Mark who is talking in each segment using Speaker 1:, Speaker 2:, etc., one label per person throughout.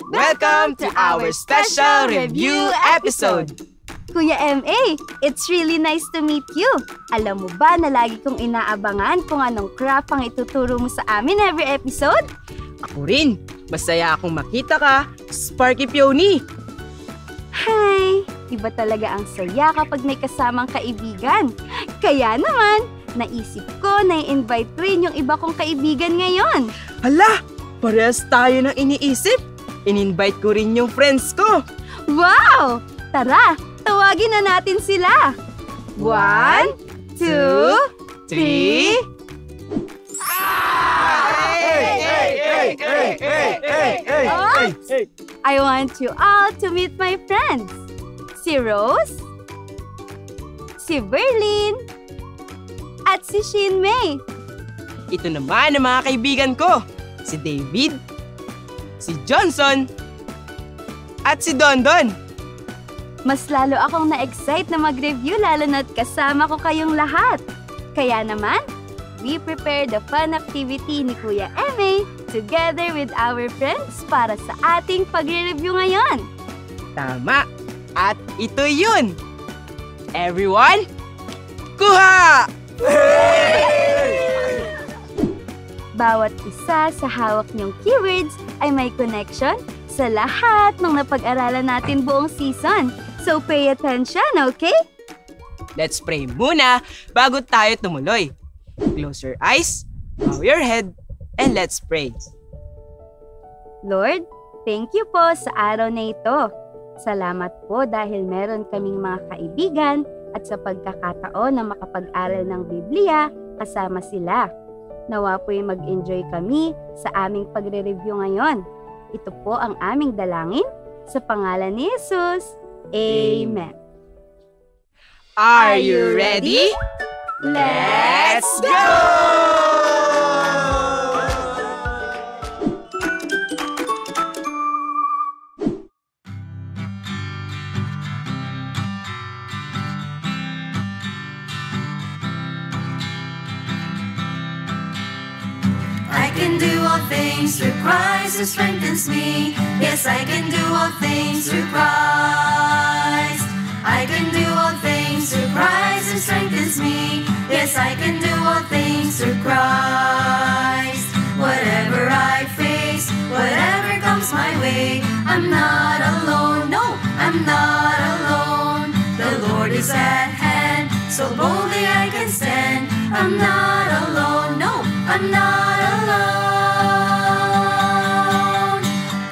Speaker 1: Welcome to our special review episode!
Speaker 2: Kuya M.A., it's really nice to meet you. Alam mo ba na lagi kong inaabangan kung anong craft ang ituturo mo sa amin every episode?
Speaker 1: Ako rin. Masaya akong makita ka, Sparky Peony.
Speaker 2: Hi! Iba talaga ang saya kapag may kasamang kaibigan. Kaya naman, naisip ko na i-invite rin yung iba kong kaibigan ngayon.
Speaker 1: Hala! Parehas tayo ng iniisip. In-invite ko rin yung friends ko.
Speaker 2: Wow! Tara, tawagin na natin sila. 1, 2, 3... I want you all to meet my friends. Si Rose, si Berlin, at si Shinmei.
Speaker 1: Ito naman ang mga kaibigan ko. Si David, si Johnson, at si Dondon.
Speaker 2: Mas lalo akong na-excite na mag-review lalo na't kasama ko kayong lahat. Kaya naman, we prepared the fun activity ni Kuya M.A. together with our friends para sa ating pagre-review ngayon.
Speaker 1: Tama! At ito yun! Everyone, kuha!
Speaker 2: Bawat isa sa hawak niyong keywords ay may connection sa lahat ng napag-aralan natin buong season. So pay attention, okay?
Speaker 1: Let's pray muna bago tayo tumuloy. Close your eyes, bow your head, and let's pray.
Speaker 2: Lord, thank you po sa araw na ito. Salamat po dahil meron kaming mga kaibigan at sa pagkakataon na makapag-aral ng Biblia kasama sila. Nawa po'y mag-enjoy kami sa aming pagre-review ngayon. Ito po ang aming dalangin sa pangalan ni Jesus. Amen.
Speaker 1: Are you ready? Let's go!
Speaker 3: I can do all things through Christ who strengthens me. Yes, I can do all things through Christ. I can do all things through Christ who strengthens me. Yes, I can do all things through Christ. Whatever I face, whatever comes my way, I'm not alone. No, I'm not alone. The Lord is at hand, so boldly I can stand. I'm not alone. No, I'm not alone.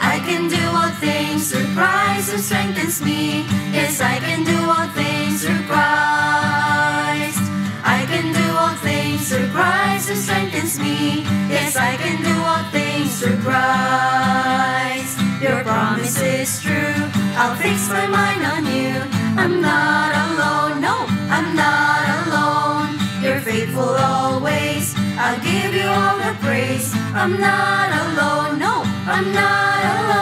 Speaker 3: I can do all things through Christ who strengthens me. Yes, I can do all things through Christ. I can do all things through Christ who strengthens me. Yes, I can do all things through Christ. Your promise is true. I'll fix my mind on you. I'm not alone. No, I'm not alone. You're faithful always. I'll give you all the praise. I'm not alone. No, I'm not alone.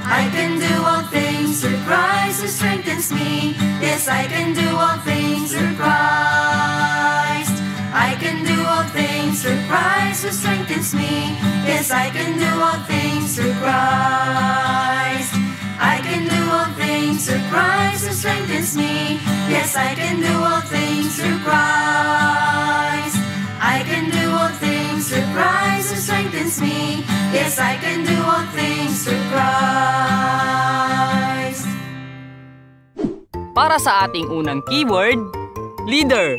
Speaker 3: I can do all things through Christ who strengthens me. Yes, I can do all things through Christ. I can do all things through Christ who strengthens me. Yes, I can do all things through Christ. I can do all things through Christ who strengthens me. Yes, I can do all things through Christ. I can do all things through Christ who strengthens me. Yes, I can do all things through Christ.
Speaker 4: Para sa ating unang keyword, leader.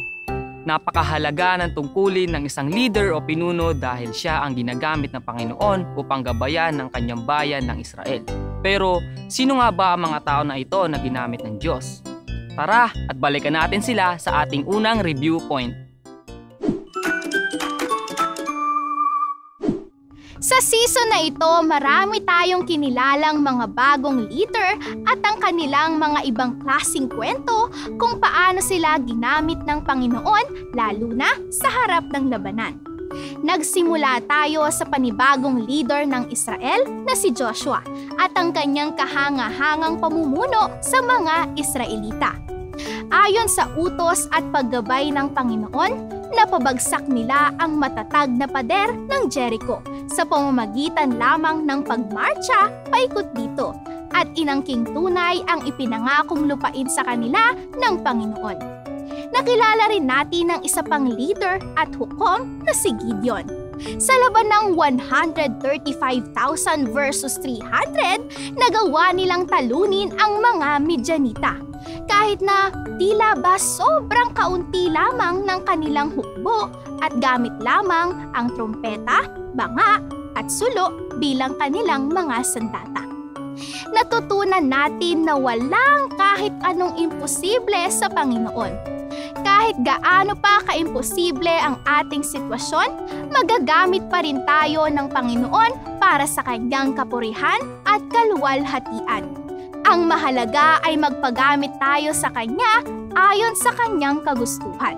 Speaker 4: Napakahalaga ng tungkulin ng isang leader o pinuno dahil siya ang ginagamit ng Panginoon upang gabayan ng kanyang bayan ng Israel. Pero sino nga ba ang mga tao na ito na ginamit ng Diyos? Tara at balikan natin sila sa ating unang review point.
Speaker 5: Sa season na ito, marami tayong kinilalang mga bagong leader at ang kanilang mga ibang klaseng kwento kung paano sila ginamit ng Panginoon lalo na sa harap ng labanan. Nagsimula tayo sa panibagong leader ng Israel na si Joshua at ang kanyang kahanga-hangang pamumuno sa mga Israelita. Ayon sa utos at paggabay ng Panginoon, napabagsak nila ang matatag na pader ng Jericho sa pamamagitan lamang ng pagmarcha paikot dito at inangking tunay ang ipinangakong lupain sa kanila ng Panginoon. Nakilala rin natin ang isa pang leader at hukom na si Gideon. Sa laban ng 135,000 versus 300, nagawa nilang talunin ang mga Midyanita. Kahit na tila ba sobrang kaunti lamang ng kanilang hukbo at gamit lamang ang trumpeta, banga at sulo bilang kanilang mga sandata. Natutunan natin na walang kahit anong imposible sa Panginoon. Kahit gaano pa kaimposible ang ating sitwasyon, magagamit pa rin tayo ng Panginoon para sa kanyang kapurihan at kaluwalhatian. Ang mahalaga ay magpagamit tayo sa kanya ayon sa kanyang kagustuhan.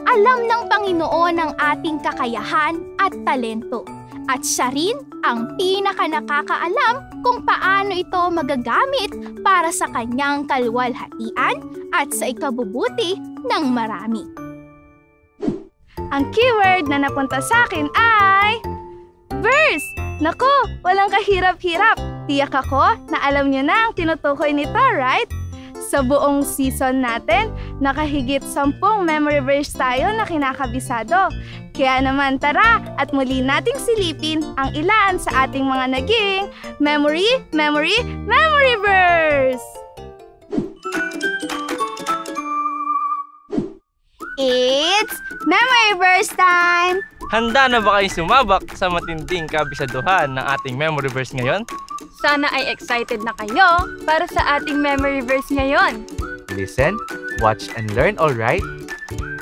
Speaker 5: Alam ng Panginoon ang ating kakayahan at talento, at siya rin ang pinaka-nakakaalam kung paano ito magagamit para sa kanyang kaluwalhatian at sa ikabubuti ng marami.
Speaker 2: Ang keyword na napunta sa akin ay verse! Naku, walang kahirap-hirap. Tiyak ako na alam niyo na ang tinutukoy nito, right? Sa buong season natin, nakahigit 10 memory verse tayo na kinakabisado. Kaya naman tara at muli nating silipin ang ilan sa ating mga naging memory verse! It's memory verse time!
Speaker 6: Handa na ba kayong sumabak sa matinding kabisaduhan ng ating memory verse ngayon?
Speaker 2: Sana ay excited na kayo para sa ating memory verse ngayon.
Speaker 7: Listen, watch and learn, alright?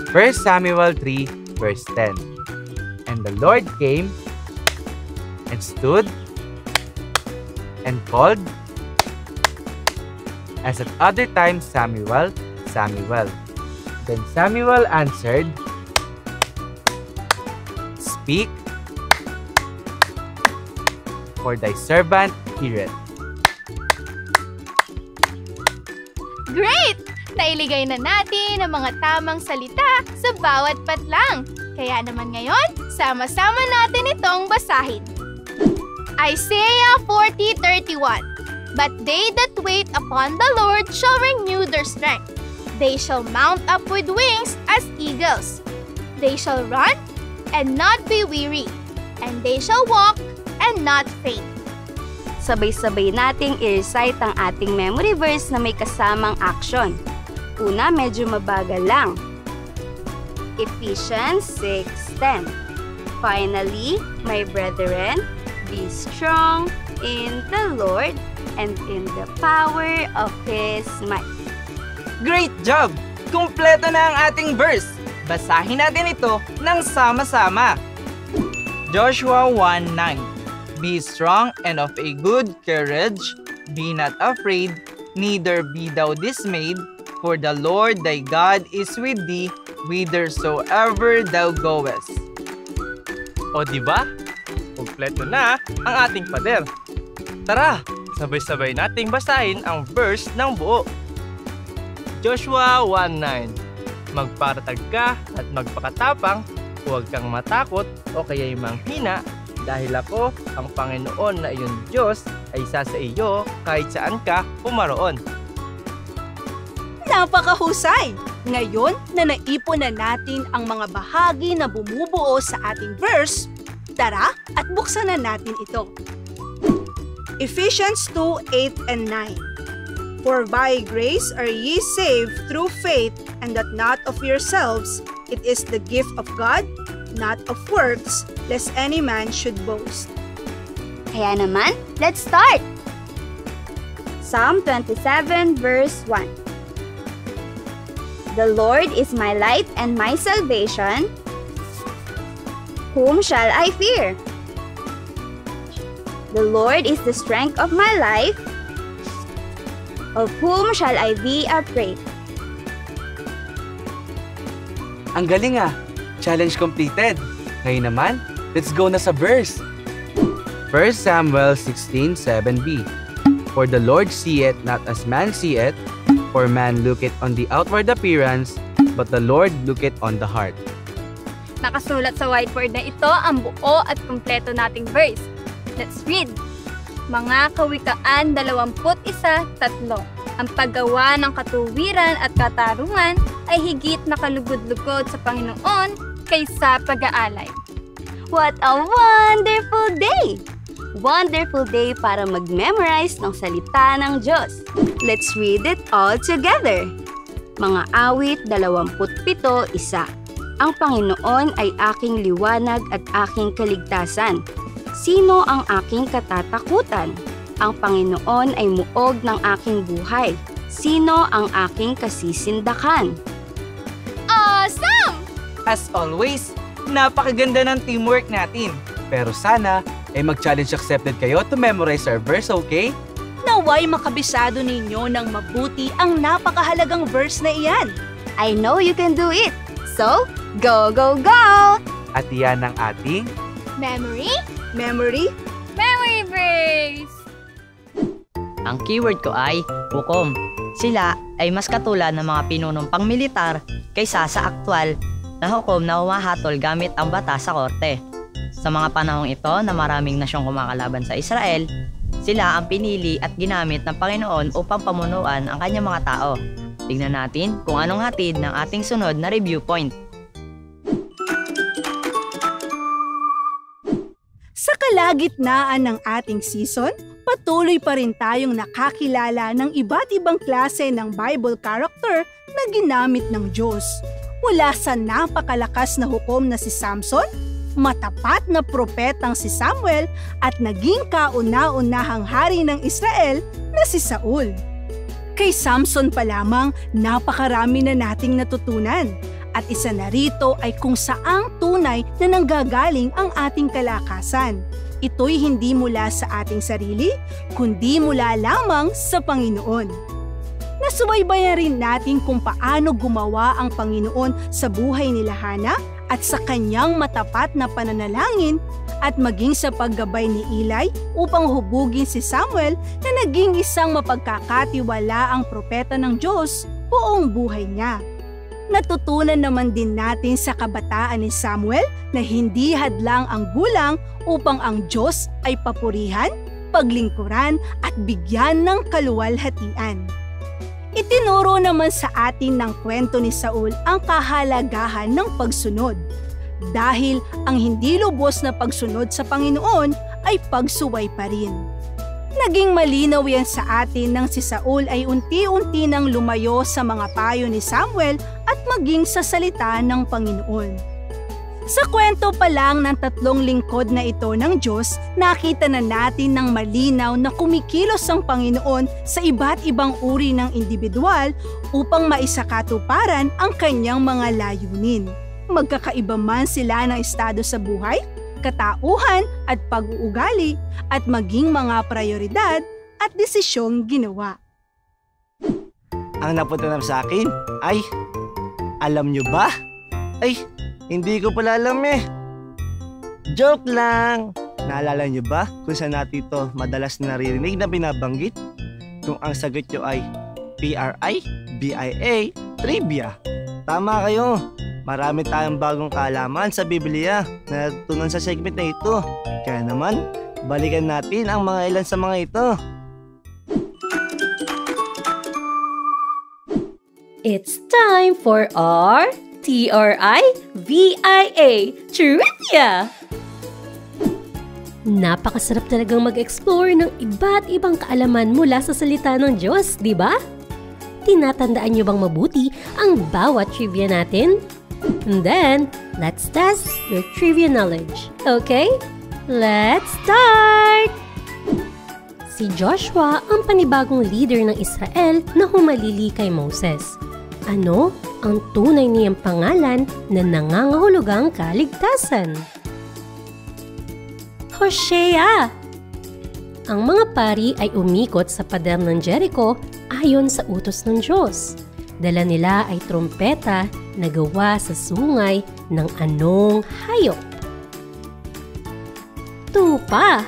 Speaker 7: 1 Samuel 3, verse 10. And the Lord came and stood and called, as at other times, Samuel, Samuel. Then Samuel answered, Speak, for thy servant heareth.
Speaker 5: Great! Nailigay na natin ang mga tamang salita sa bawat patlang. Kaya naman ngayon, sama-sama natin itong basahin. Isaiah 40:31. But they that wait upon the Lord shall renew their strength. They shall mount up with wings as eagles. They shall run and not be weary, and they shall walk and not faint.
Speaker 2: Sabay-sabay nating i-recite ang ating memory verse na may kasamang action. Una, medyo mabagal lang. Ephesians 6:10. Finally, my brethren, be strong in the Lord and in the power of His might.
Speaker 1: Great job! Kumpleto na ang ating verse. Basahin natin ito ng sama-sama. Joshua 1:9. Be strong and of a good courage, be not afraid, neither be thou dismayed, for the Lord thy God is with thee, whithersoever thou goest.
Speaker 6: O diba? Kumpleto na ang ating pader. Tara, sabay-sabay nating basahin ang verse ng buo. Joshua 1:9. Magparatag ka at magpakatapang, huwag kang matakot o kaya'y manghina, dahil ako, ang Panginoon na iyong Diyos, ay isa sa iyo kahit saan ka pumaroon.
Speaker 8: Napakahusay! Ngayon na naipon na natin ang mga bahagi na bumubuo sa ating verse, tara at buksan na natin ito. Ephesians 2:8 and 9. For by grace are ye saved through faith, and that not of yourselves, it is the gift of God, not of works, lest any man should boast.
Speaker 2: Kaya naman, let's start! Psalm 27 verse 1. The Lord is my light and my salvation. Whom shall I fear? The Lord is the strength of my life. Of whom shall I be afraid?
Speaker 7: Ang galing ah! Challenge completed! Ngayon naman, let's go na sa verse! 1 Samuel 16:7b. For the Lord seeth not as man seeth, for man looketh on the outward appearance, but the Lord looketh on the heart.
Speaker 9: Nakasulat sa whiteboard na ito ang buo at kumpleto nating verse. Let's read. Mga Kawikaan 21:3. Ang paggawa ng katuwiran at katarungan ay higit na kalugod-lugod sa Panginoon kaysa pag-aalay.
Speaker 2: What a wonderful day! Wonderful day para mag-memorize ng salita ng Diyos. Let's read it all together. Mga Awit 27:1. Ang Panginoon ay aking liwanag at aking kaligtasan. Sino ang aking katatakutan? Ang Panginoon ay muog ng aking buhay. Sino ang aking kasisindakan?
Speaker 5: Awesome!
Speaker 1: As always, napakaganda ng teamwork natin.
Speaker 7: Pero sana ay mag-challenge accepted kayo to memorize our verse, okay?
Speaker 8: Naway makabisado ninyo ng mabuti ang napakahalagang verse na iyan.
Speaker 2: I know you can do it. So, go, go, go!
Speaker 7: At iyan ang ating
Speaker 5: Memory?
Speaker 8: Memory?
Speaker 9: Memory verse!
Speaker 10: Ang keyword ko ay hukom. Sila ay mas katulad ng mga pinunong pangmilitar kaysa sa aktwal na hukom na humahatol gamit ang batas sa korte. Sa mga panahong ito na maraming nasyong kumakalaban sa Israel, sila ang pinili at ginamit ng Panginoon upang pamunuan ang kanyang mga tao. Tingnan natin kung anong hatid ng ating sunod na review point.
Speaker 8: Sa kalagitnaan ng ating season, patuloy pa rin tayong nakakilala ng iba't ibang klase ng Bible character na ginamit ng Diyos. Mula sa napakalakas na hukom na si Samson, matapat na propetang si Samuel at naging kauna-unahang hari ng Israel na si Saul. Kay Samson pa lamang, napakarami na nating natutunan. At isa na rito ay kung saang tunay na nanggagaling ang ating kalakasan. Ito'y hindi mula sa ating sarili, kundi mula lamang sa Panginoon. Nasubaybayan rin natin kung paano gumawa ang Panginoon sa buhay nila Hana at sa kanyang matapat na pananalangin at maging sa paggabay ni Eli upang hubugin si Samuel na naging isang mapagkakatiwalaang propeta ng Diyos buong buhay niya. Natutunan naman din natin sa kabataan ni Samuel na hindi hadlang ang gulang upang ang Diyos ay papurihan, paglingkuran at bigyan ng kaluwalhatian. Itinuro naman sa atin ng kwento ni Saul ang kahalagahan ng pagsunod. Dahil ang hindi lubos na pagsunod sa Panginoon ay pagsuway pa rin. Naging malinaw yan sa atin nang si Saul ay unti-unti nang lumayo sa mga payo ni Samuel at maging sa salita ng Panginoon. Sa kwento pa lang ng 3 lingkod na ito ng Diyos, nakita na natin ng malinaw na kumikilos ang Panginoon sa iba't ibang uri ng individual upang maisakatuparan ang kanyang mga layunin. Magkakaiba man sila ng estado sa buhay, katauhan at pag-uugali at maging mga prioridad at desisyong ginawa.
Speaker 11: Ang napunta na sa akin ay, alam nyo ba? Ay, hindi ko pala alam eh. Joke lang! Naalala nyo ba kung saan natin ito madalas naririnig na binabanggit? Kung ang sagot nyo ay PRIBIA, trivia. Tama kayo! Marami tayong bagong kaalaman sa Biblia na natutunan sa segment na ito. Kaya naman, balikan natin ang mga ilan sa mga ito.
Speaker 12: It's time for our TRIVIA Trivia! Napakasarap talagang mag-explore ng iba't ibang kaalaman mula sa salita ng Diyos, di ba? Tinatandaan niyo bang mabuti ang bawat trivia natin? And then, let's test your trivia knowledge. Okay? Let's start! Si Joshua ang panibagong leader ng Israel na humalili kay Moses. Ano ang tunay niyang pangalan na nangangahulugang kaligtasan? Hosea! Ang mga pari ay umikot sa pader ng Jericho ayon sa utos ng Diyos. Dala nila ay trompeta na gawa sa sungay ng anong hayop. Tupa!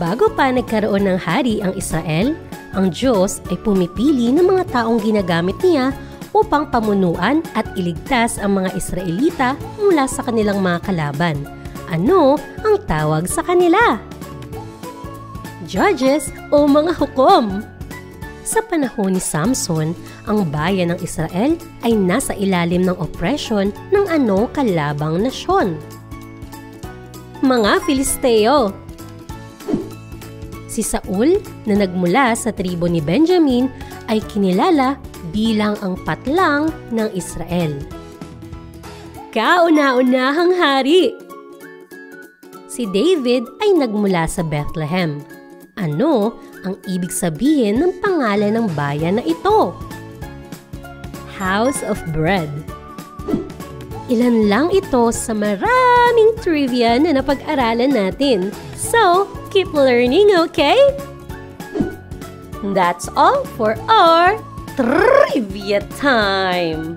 Speaker 12: Bago pa nagkaroon ng hari ang Israel, ang Diyos ay pumipili ng mga taong ginagamit niya upang pamunuan at iligtas ang mga Israelita mula sa kanilang mga kalaban. Ano ang tawag sa kanila? Judges o mga hukom. Sa panahon ni Samson, ang bayan ng Israel ay nasa ilalim ng opresyon ng anong kalabang nasyon? Mga Filisteo. Si Saul na nagmula sa tribo ni Benjamin ay kinilala bilang ang patlang ng Israel. Kauna-unahang hari. Si David ay nagmula sa Bethlehem. Ano ang ibig sabihin ng pangalan ng bayan na ito? House of Bread. Ilan lang ito sa maraming trivia na napag-aralan natin. So, keep learning, okay? That's all for our trivia time!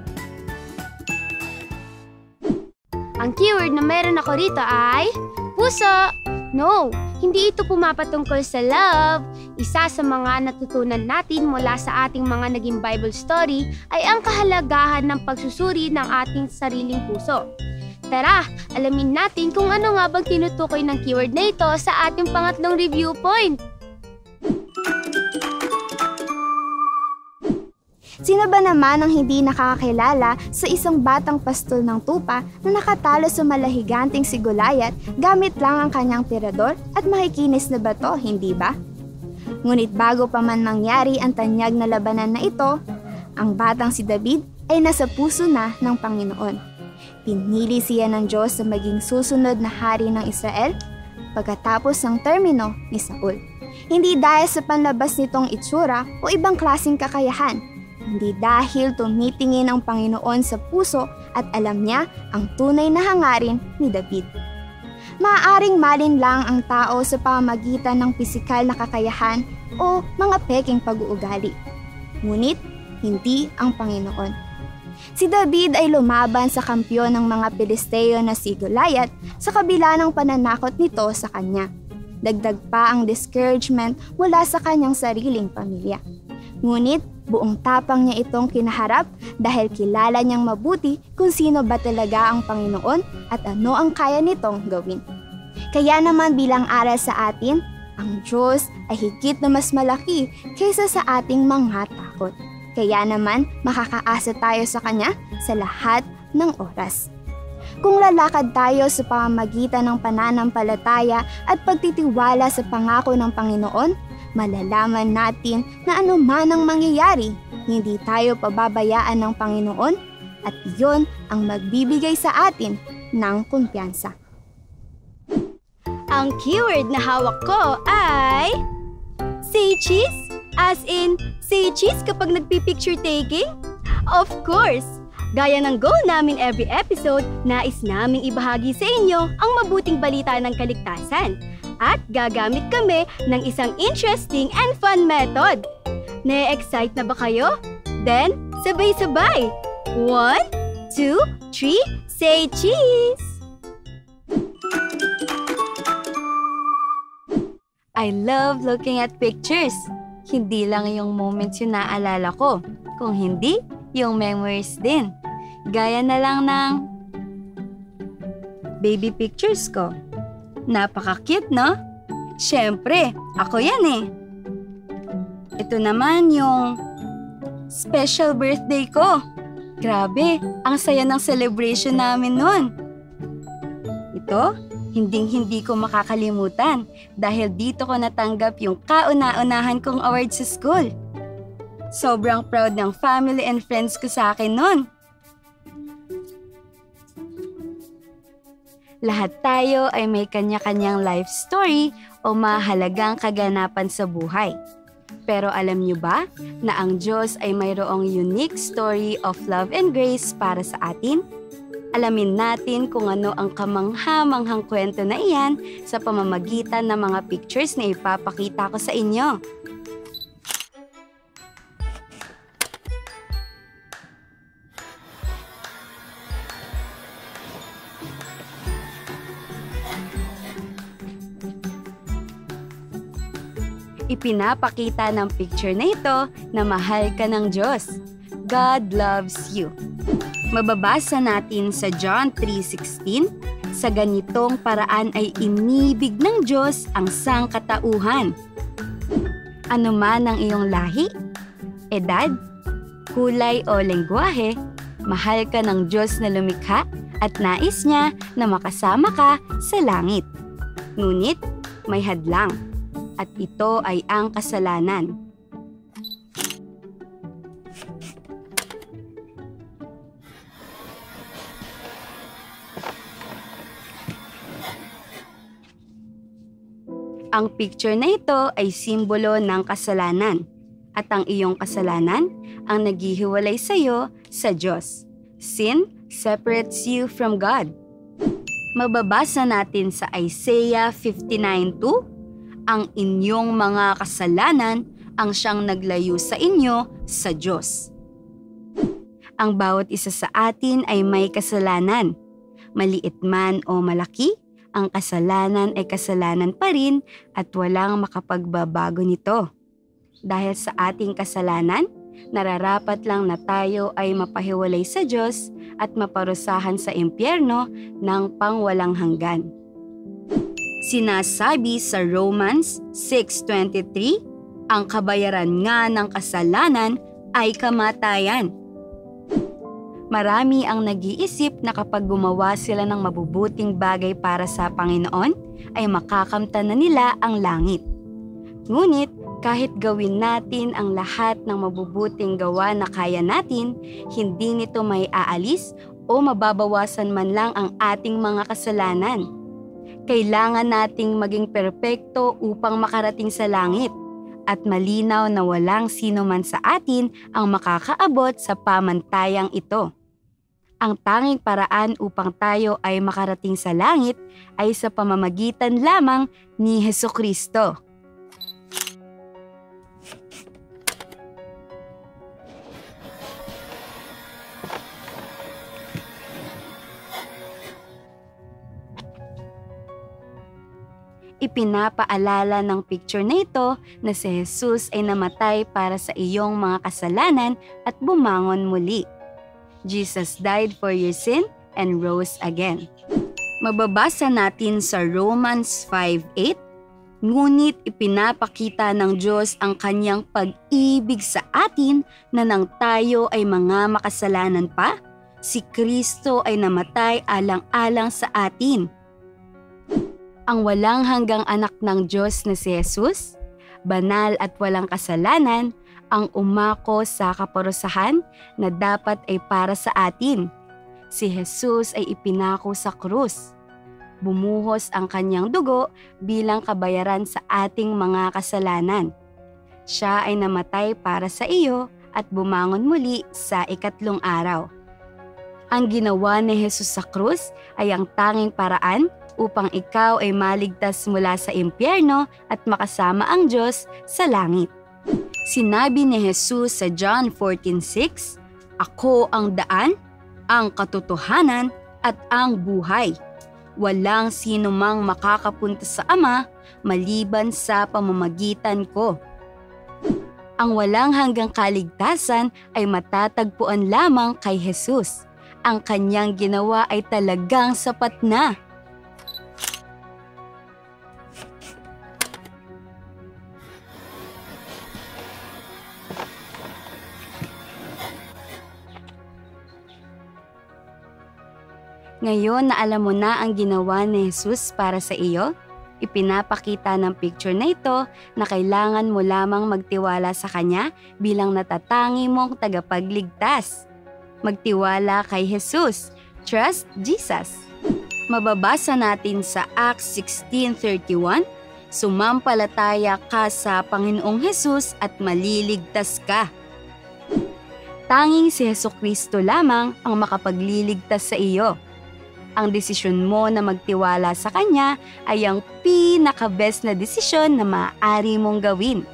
Speaker 2: Ang keyword na meron ako rito ay puso. No, hindi ito pumapatungkol sa love. Isa sa mga natutunan natin mula sa ating mga naging Bible story ay ang kahalagahan ng pagsusuri ng ating sariling puso. Tara, alamin natin kung ano nga bang tinutukoy ng keyword na ito sa ating pangatlong review point. Sino ba naman ang hindi nakakakilala sa isang batang pastol ng tupa na nakatalo sa malahiganting si Goliath gamit lang ang kanyang tirador at makikinis na bato, hindi ba? Ngunit bago pa man mangyari ang tanyag na labanan na ito, ang batang si David ay nasa puso na ng Panginoon. Pinili siya ng Diyos na maging susunod na hari ng Israel pagkatapos ng termino ni Saul. Hindi dahil sa panlabas nitong itsura o ibang klaseng kakayahan, hindi dahil tumitingin ang Panginoon sa puso at alam niya ang tunay na hangarin ni David. Maaaring malin lang ang tao sa pamamagitan ng pisikal na kakayahan o mga peking pag-uugali. Ngunit, hindi ang Panginoon. Si David ay lumaban sa kampyon ng mga Pilisteo na si Goliath sa kabila ng pananakot nito sa kanya. Dagdag pa ang discouragement mula sa kanyang sariling pamilya. Ngunit, buong tapang niya itong kinaharap dahil kilala niyang mabuti kung sino ba talaga ang Panginoon at ano ang kaya nitong gawin. Kaya naman bilang aral sa atin, ang Diyos ay higit na mas malaki kaysa sa ating mga takot. Kaya naman makakaasa tayo sa Kanya sa lahat ng oras. Kung lalakad tayo sa pamamagitan ng pananampalataya at pagtitiwala sa pangako ng Panginoon, malalaman natin na anuman ang mangyayari, hindi tayo pababayaan ng Panginoon at iyon ang magbibigay sa atin ng kumpiyansa. Ang keyword na hawak ko ay say cheese, as in say cheese kapag nagpipicture taking? Of course! Gaya ng goal namin every episode, nais naming ibahagi sa inyo ang mabuting balita ng kaligtasan. At gagamit kami ng isang interesting and fun method. Na-excite na ba kayo? Then, sabay-sabay! 1, 2, 3, say cheese! I love looking at pictures. Hindi lang yung moments yung naalala ko. Kung hindi, yung memories din. Gaya na lang ng baby pictures ko. Napaka-cute, no? Siyempre, ako yan eh. Ito naman yung special birthday ko. Grabe, ang saya ng celebration namin nun. Ito, hinding-hindi ko makakalimutan dahil dito ko natanggap yung kauna-unahan kong award sa school. Sobrang proud ng family and friends ko sa akin nun. Lahat tayo ay may kanya-kanyang life story o mahalagang kaganapan sa buhay. Pero alam niyo ba na ang Diyos ay mayroong unique story of love and grace para sa atin? Alamin natin kung ano ang kamangha-manghang kwento na iyan sa pamamagitan ng mga pictures na ipapakita ko sa inyo. Ipinapakita ng picture na ito na mahal ka ng Diyos. God loves you. Mababasa natin sa John 3:16, sa ganitong paraan ay inibig ng Diyos ang sangkatauhan. Ano man ang iyong lahi, edad, kulay o lengguwahe, mahal ka ng Diyos na lumikha at nais niya na makasama ka sa langit. Ngunit may hadlang, at ito ay ang kasalanan. Ang picture na ito ay simbolo ng kasalanan, at ang iyong kasalanan ang naghihiwalay sa iyo sa Diyos. Sin separates you from God. Mababasa natin sa Isaiah 59:2, ang inyong mga kasalanan ang siyang naglayo sa inyo sa Diyos. Ang bawat isa sa atin ay may kasalanan. Maliit man o malaki, ang kasalanan ay kasalanan pa rin at walang makapagbabago nito. Dahil sa ating kasalanan, nararapat lang na tayo ay mapahiwalay sa Diyos at maparusahan sa impyerno ng pangwalang hanggan. Sinasabi sa Romans 6:23, ang kabayaran nga ng kasalanan ay kamatayan. Marami ang nag-iisip na kapag gumawa sila ng mabubuting bagay para sa Panginoon, ay makakamtan na nila ang langit. Ngunit, kahit gawin natin ang lahat ng mabubuting gawa na kaya natin, hindi nito may aalis o mababawasan man lang ang ating mga kasalanan. Kailangan nating maging perpekto upang makarating sa langit, at malinaw na walang sino man sa atin ang makakaabot sa pamantayang ito. Ang tanging paraan upang tayo ay makarating sa langit ay sa pamamagitan lamang ni Hesukristo. Ipinapaalala ng picture na ito na si Jesus ay namatay para sa iyong mga kasalanan at bumangon muli. Jesus died for your sin and rose again. Mababasa natin sa Romans 5:8, ngunit ipinapakita ng Diyos ang kanyang pag-ibig sa atin na nang tayo ay mga makasalanan pa, si Kristo ay namatay alang-alang sa atin. Ang walang hanggang anak ng Diyos na si Jesus, banal at walang kasalanan, ang umako sa kaparusahan na dapat ay para sa atin. Si Jesus ay ipinako sa krus. Bumuhos ang kanyang dugo bilang kabayaran sa ating mga kasalanan. Siya ay namatay para sa iyo at bumangon muli sa ikatlong araw. Ang ginawa ni Jesus sa krus ay ang tanging paraan upang ikaw ay maligtas mula sa impyerno at makasama ang Diyos sa langit. Sinabi ni Jesus sa John 14:6, "Ako ang daan, ang katotohanan at ang buhay. Walang sino mang makakapunta sa Ama maliban sa pamamagitan ko." Ang walang hanggang kaligtasan ay matatagpuan lamang kay Jesus. Ang kanyang ginawa ay talagang sapat na. Ngayon na alam mo na ang ginawa ni Jesus para sa iyo, ipinapakita ng picture na ito na kailangan mo lamang magtiwala sa Kanya bilang natatangi mong tagapagligtas. Magtiwala kay Jesus. Trust Jesus. Mababasa natin sa Acts 16:31, sumampalataya ka sa Panginoong Jesus at maliligtas ka. Tanging si Hesukristo lamang ang makapagliligtas sa iyo. Ang desisyon mo na magtiwala sa Kanya ay ang pinaka-best na desisyon na maaari mong gawin.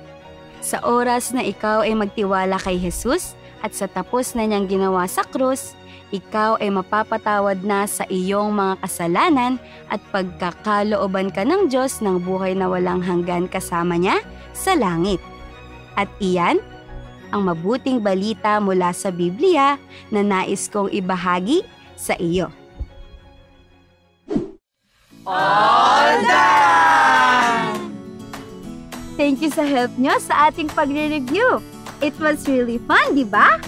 Speaker 2: Sa oras na ikaw ay magtiwala kay Jesus at sa tapos na niyang ginawa sa krus, ikaw ay mapapatawad na sa iyong mga kasalanan at pagkakalooban ka ng Diyos ng buhay na walang hanggan kasama niya sa langit. At iyan ang mabuting balita mula sa Biblia na nais kong ibahagi sa iyo.
Speaker 1: All done!
Speaker 2: Thank you sa help nyo sa ating pagre-review. It was really fun, di ba?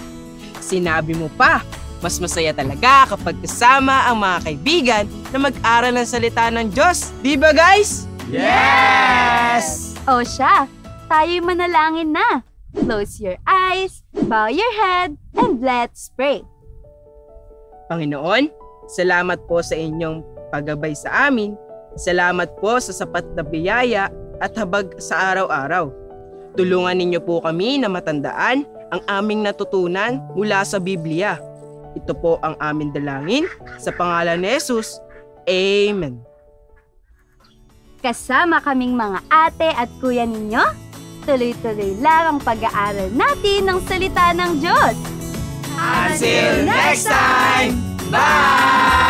Speaker 1: Sinabi mo pa, mas masaya talaga kapag kasama ang mga kaibigan na mag-aral ng salita ng Diyos. Di ba guys?
Speaker 6: Yes!
Speaker 2: O siya, tayo'y manalangin na. Close your eyes, bow your head, and let's pray.
Speaker 1: Panginoon, salamat po sa inyong paggabay sa amin. Salamat po sa sapat na biyaya at habag sa araw-araw. Tulungan ninyo po kami na matandaan ang aming natutunan mula sa Biblia. Ito po ang aming dalangin sa pangalan ni Jesus. Amen.
Speaker 2: Kasama kaming mga ate at kuya ninyo, tuloy-tuloy lang ang pag-aaral natin ng salita ng Diyos.
Speaker 1: Until next time! Bye!